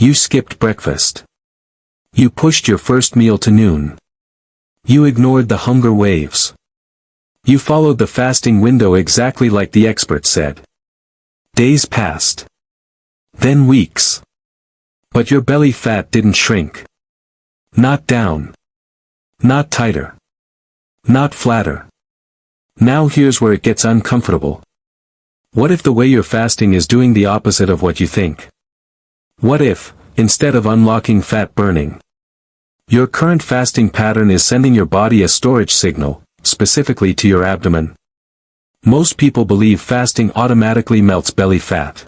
You skipped breakfast. You pushed your first meal to noon. You ignored the hunger waves. You followed the fasting window exactly like the expert said. Days passed. Then weeks. But your belly fat didn't shrink. Not down. Not tighter. Not flatter. Now here's where it gets uncomfortable. What if the way you're fasting is doing the opposite of what you think? What if, instead of unlocking fat burning, your current fasting pattern is sending your body a storage signal, specifically to your abdomen? Most people believe fasting automatically melts belly fat.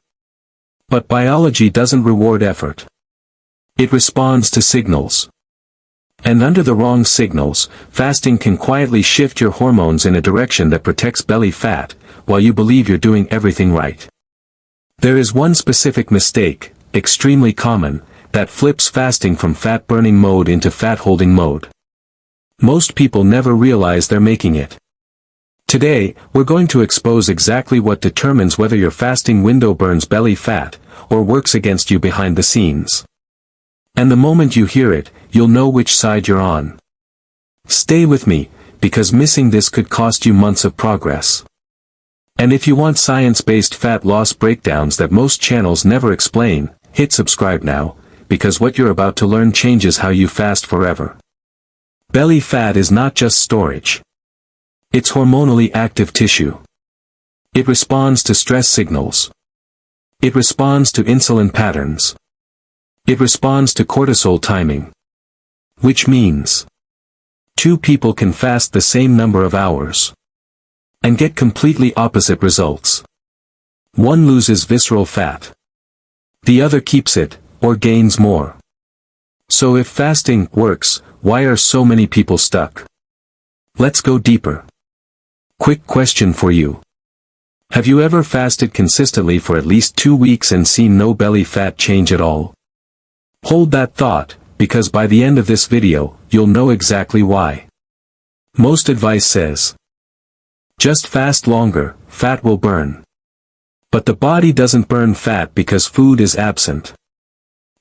But biology doesn't reward effort. It responds to signals. And under the wrong signals, fasting can quietly shift your hormones in a direction that protects belly fat, while you believe you're doing everything right. There is one specific mistake, extremely common, that flips fasting from fat-burning mode into fat-holding mode. Most people never realize they're making it. Today, we're going to expose exactly what determines whether your fasting window burns belly fat, or works against you behind the scenes. And the moment you hear it, you'll know which side you're on. Stay with me, because missing this could cost you months of progress. And if you want science-based fat loss breakdowns that most channels never explain, hit subscribe now, because what you're about to learn changes how you fast forever. Belly fat is not just storage. It's hormonally active tissue. It responds to stress signals. It responds to insulin patterns. It responds to cortisol timing. Which means, two people can fast the same number of hours and get completely opposite results. One loses visceral fat. The other keeps it, or gains more. So if fasting works, why are so many people stuck? Let's go deeper. Quick question for you. Have you ever fasted consistently for at least 2 weeks and seen no belly fat change at all? Hold that thought, because by the end of this video, you'll know exactly why. Most advice says, just fast longer, fat will burn. But the body doesn't burn fat because food is absent.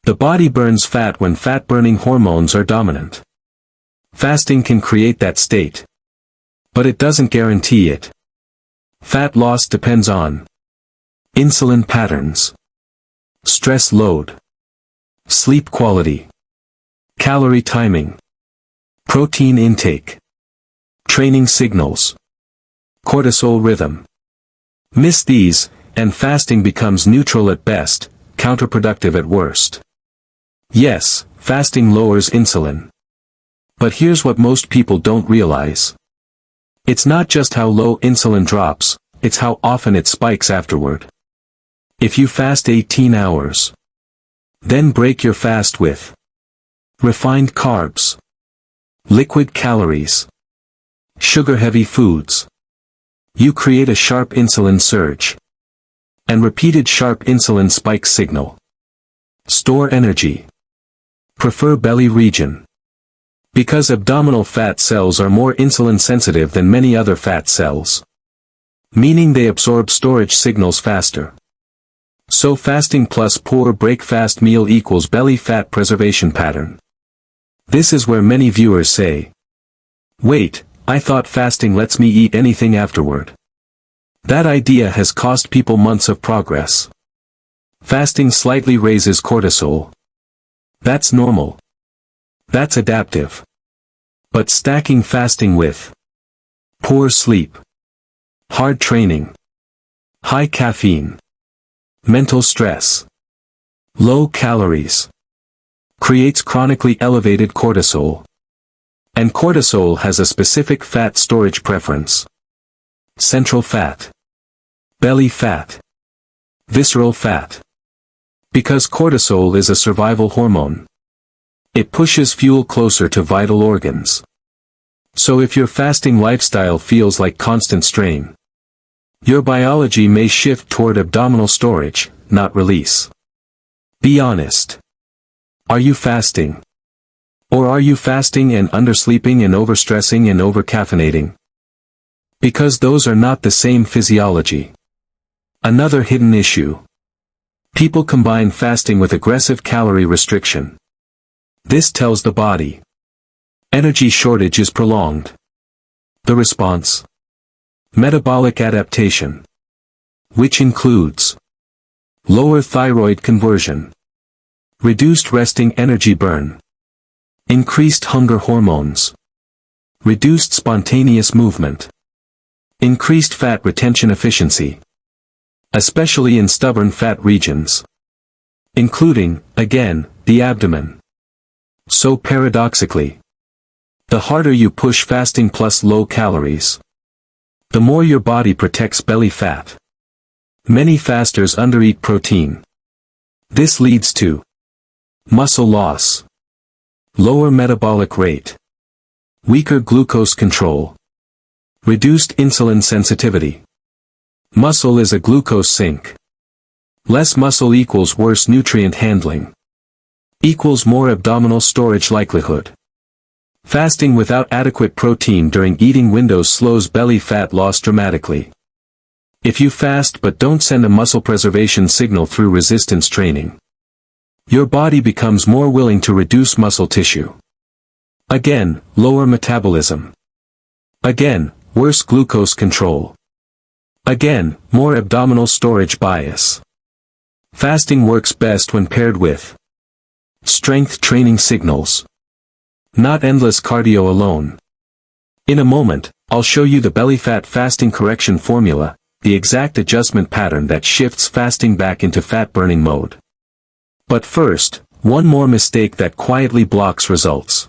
The body burns fat when fat-burning hormones are dominant. Fasting can create that state. But it doesn't guarantee it. Fat loss depends on insulin patterns, stress load, sleep quality, calorie timing, protein intake, training signals, cortisol rhythm. Miss these, and fasting becomes neutral at best, counterproductive at worst. Yes, fasting lowers insulin. But here's what most people don't realize. It's not just how low insulin drops, it's how often it spikes afterward. If you fast 18 hours, then break your fast with refined carbs, liquid calories, sugar-heavy foods, you create a sharp insulin surge. And repeated sharp insulin spike signal. Store energy. Prefer belly region. Because abdominal fat cells are more insulin sensitive than many other fat cells. Meaning they absorb storage signals faster. So fasting plus poor break-fast meal equals belly fat preservation pattern. This is where many viewers say, wait, I thought fasting lets me eat anything afterward. That idea has cost people months of progress. Fasting slightly raises cortisol. That's normal. That's adaptive. But stacking fasting with poor sleep, hard training, high caffeine, mental stress, low calories, creates chronically elevated cortisol. And cortisol has a specific fat storage preference. Central fat, belly fat, visceral fat. Because cortisol is a survival hormone. It pushes fuel closer to vital organs. So if your fasting lifestyle feels like constant strain, your biology may shift toward abdominal storage, not release. Be honest. Are you fasting? Or are you fasting and undersleeping and overstressing and overcaffeinating? Because those are not the same physiology. Another hidden issue. People combine fasting with aggressive calorie restriction. This tells the body energy shortage is prolonged. The response? Metabolic adaptation, which includes lower thyroid conversion, reduced resting energy burn, increased hunger hormones, reduced spontaneous movement, increased fat retention efficiency, especially in stubborn fat regions, including, again, the abdomen. So paradoxically, the harder you push fasting plus low calories, the more your body protects belly fat. Many fasters undereat protein. This leads to muscle loss, lower metabolic rate, weaker glucose control, reduced insulin sensitivity. Muscle is a glucose sink. Less muscle equals worse nutrient handling, equals more abdominal storage likelihood. Fasting without adequate protein during eating windows slows belly fat loss dramatically. If you fast but don't send a muscle preservation signal through resistance training, your body becomes more willing to reduce muscle tissue. Again, lower metabolism. Again, worse glucose control. Again, more abdominal storage bias. Fasting works best when paired with strength training signals, not endless cardio alone. In a moment, I'll show you the belly fat fasting correction formula, the exact adjustment pattern that shifts fasting back into fat burning mode. But first, one more mistake that quietly blocks results.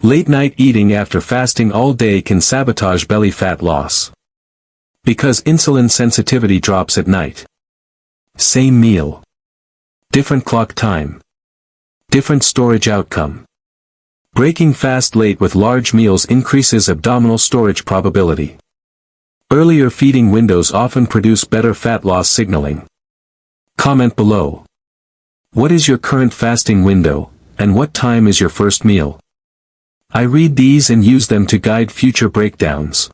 Late night eating after fasting all day can sabotage belly fat loss. Because insulin sensitivity drops at night. Same meal, different clock time, different storage outcome. Breaking fast late with large meals increases abdominal storage probability. Earlier feeding windows often produce better fat loss signaling. Comment below. What is your current fasting window, and what time is your first meal? I read these and use them to guide future breakdowns.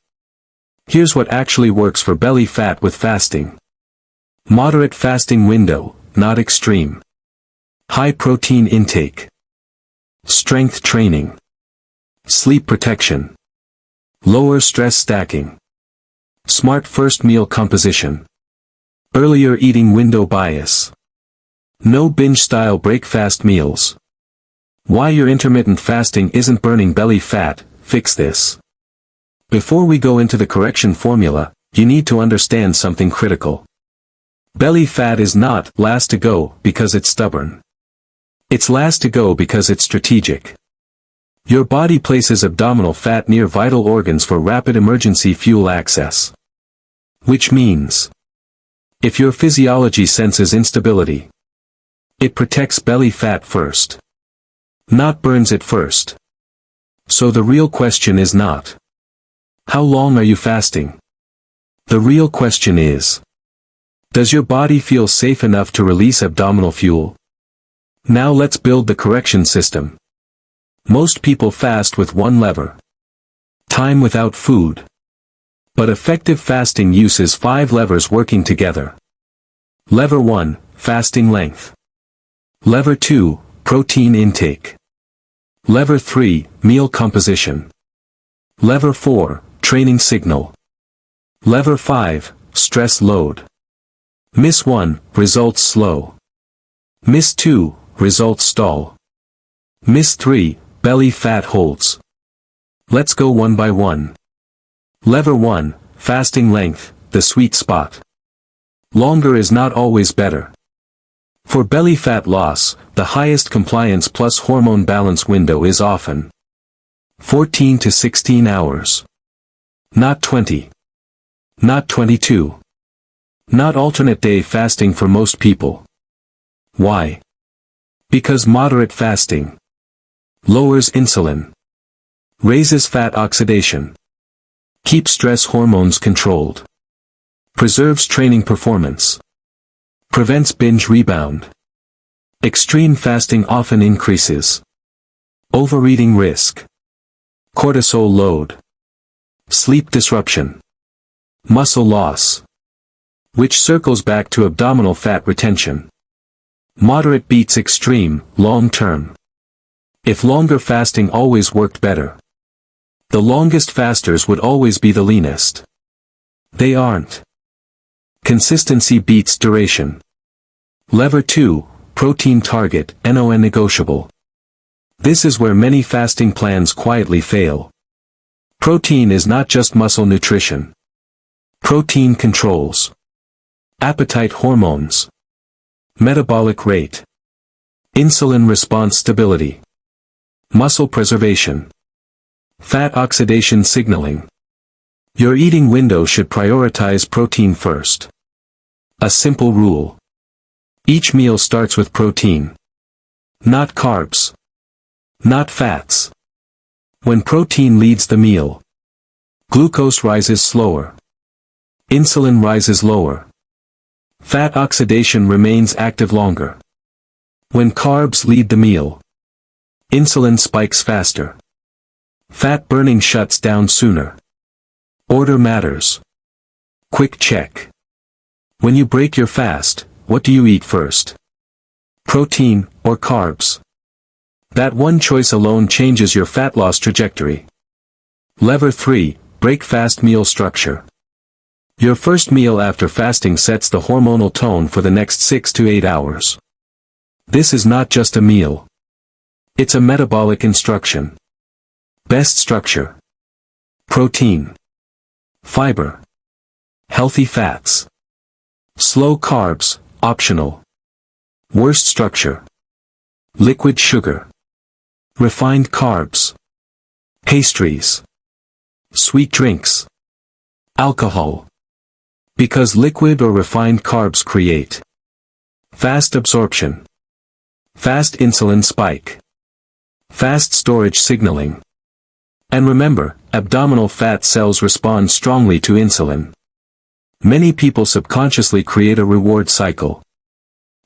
Here's what actually works for belly fat with fasting. Moderate fasting window, not extreme. High protein intake. Strength training. Sleep protection. Lower stress stacking. Smart first meal composition. Earlier eating window bias. No binge-style break-fast meals. Why your intermittent fasting isn't burning belly fat, fix this. Before we go into the correction formula, you need to understand something critical. Belly fat is not last to go because it's stubborn. It's last to go because it's strategic. Your body places abdominal fat near vital organs for rapid emergency fuel access. Which means, if your physiology senses instability, it protects belly fat first, not burns it first. So the real question is not, how long are you fasting? The real question is, does your body feel safe enough to release abdominal fuel? Now let's build the correction system. Most people fast with one lever. Time without food. But effective fasting uses 5 levers working together. Lever 1, fasting length. Lever 2, protein intake. Lever 3, meal composition. Lever 4, training signal. Lever 5, stress load. Miss 1, results slow. Miss 2, results stall. Miss 3, belly fat holds. Let's go one by one. Lever 1, fasting length, the sweet spot. Longer is not always better. For belly fat loss, the highest compliance plus hormone balance window is often 14 to 16 hours. Not 20. Not 22. Not alternate day fasting for most people. Why? Because moderate fasting lowers insulin, raises fat oxidation, keeps stress hormones controlled, preserves training performance, prevents binge rebound. Extreme fasting often increases overeating risk, cortisol load, sleep disruption, muscle loss, which circles back to abdominal fat retention. Moderate beats extreme, long term. If longer fasting always worked better, the longest fasters would always be the leanest. They aren't. Consistency beats duration. Lever 2, protein target, non-negotiable. This is where many fasting plans quietly fail. Protein is not just muscle nutrition. Protein controls appetite hormones, metabolic rate, insulin response stability, muscle preservation, fat oxidation signaling. Your eating window should prioritize protein first. A simple rule. Each meal starts with protein. Not carbs. Not fats. When protein leads the meal, glucose rises slower. Insulin rises lower. Fat oxidation remains active longer. When carbs lead the meal, insulin spikes faster. Fat burning shuts down sooner. Order matters. Quick check. When you break your fast, what do you eat first? Protein or carbs? That one choice alone changes your fat loss trajectory. Lever 3, break fast meal structure. Your first meal after fasting sets the hormonal tone for the next 6 to 8 hours. This is not just a meal. It's a metabolic instruction. Best structure. Protein. Fiber. Healthy fats. Slow carbs, optional. Worst structure. Liquid sugar. Refined carbs. Pastries. Sweet drinks. Alcohol. Because liquid or refined carbs create fast absorption, fast insulin spike, fast storage signaling. And remember, abdominal fat cells respond strongly to insulin. Many people subconsciously create a reward cycle.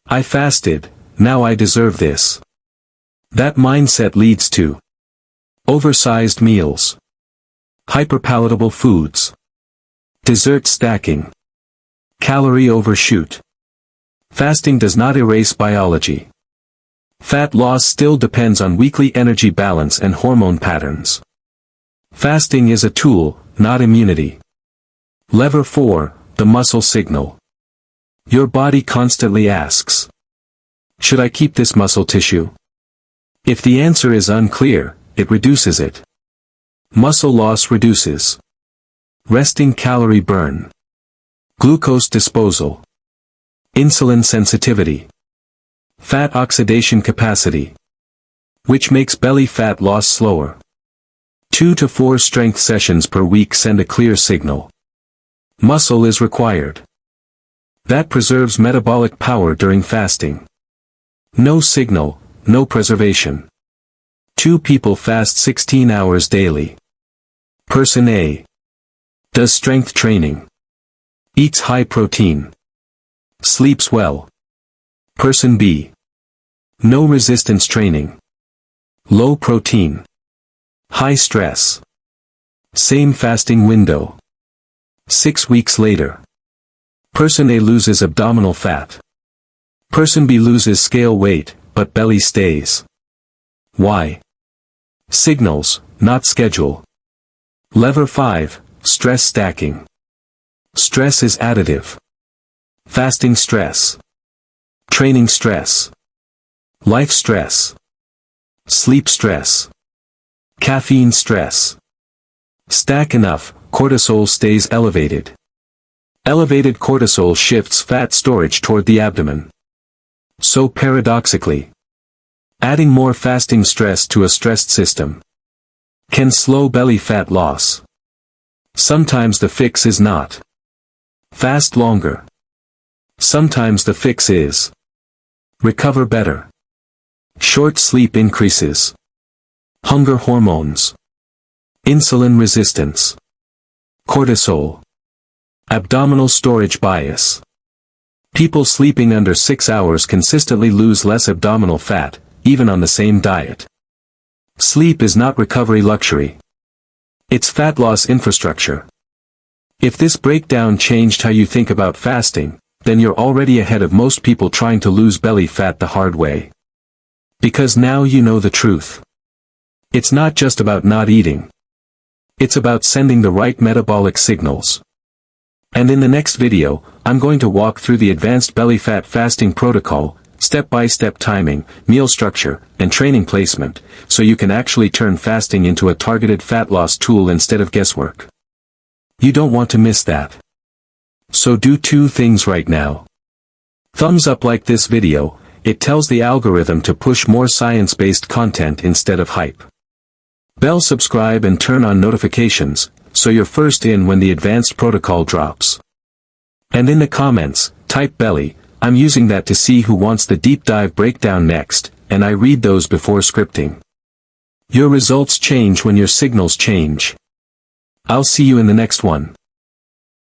I fasted, now I deserve this. That mindset leads to oversized meals, hyperpalatable foods, dessert stacking, calorie overshoot. Fasting does not erase biology. Fat loss still depends on weekly energy balance and hormone patterns. Fasting is a tool, not immunity. Lever 4, the muscle signal. Your body constantly asks, should I keep this muscle tissue? If the answer is unclear, it reduces it. Muscle loss reduces resting calorie burn, glucose disposal, insulin sensitivity, fat oxidation capacity, which makes belly fat loss slower. 2 to 4 strength sessions per week send a clear signal. Muscle is required. That preserves metabolic power during fasting. No signal, no preservation. 2 people fast 16 hours daily. Person A does strength training, eats high protein, sleeps well. Person B, no resistance training, low protein, high stress. Same fasting window. 6 weeks later, person A loses abdominal fat. Person B loses scale weight, but belly stays. Why? Signals, not schedule. Lever 5, stress stacking. Stress is additive. Fasting stress. Training stress. Life stress. Sleep stress. Caffeine stress. Stack enough, cortisol stays elevated. Elevated cortisol shifts fat storage toward the abdomen. So paradoxically, adding more fasting stress to a stressed system can slow belly fat loss. Sometimes the fix is not fast longer. Sometimes the fix is recover better. Short sleep increases hunger hormones, insulin resistance, cortisol, abdominal storage bias. People sleeping under 6 hours consistently lose less abdominal fat, even on the same diet. Sleep is not recovery luxury. It's fat loss infrastructure. If this breakdown changed how you think about fasting, then you're already ahead of most people trying to lose belly fat the hard way. Because now you know the truth. It's not just about not eating. It's about sending the right metabolic signals. And in the next video, I'm going to walk through the advanced belly fat fasting protocol, step-by-step timing, meal structure, and training placement, so you can actually turn fasting into a targeted fat loss tool instead of guesswork. You don't want to miss that. So do two things right now. Thumbs up like this video, it tells the algorithm to push more science-based content instead of hype. Bell subscribe and turn on notifications, so you're first in when the advanced protocol drops. And in the comments, type belly, I'm using that to see who wants the deep dive breakdown next, and I read those before scripting. Your results change when your signals change. I'll see you in the next one.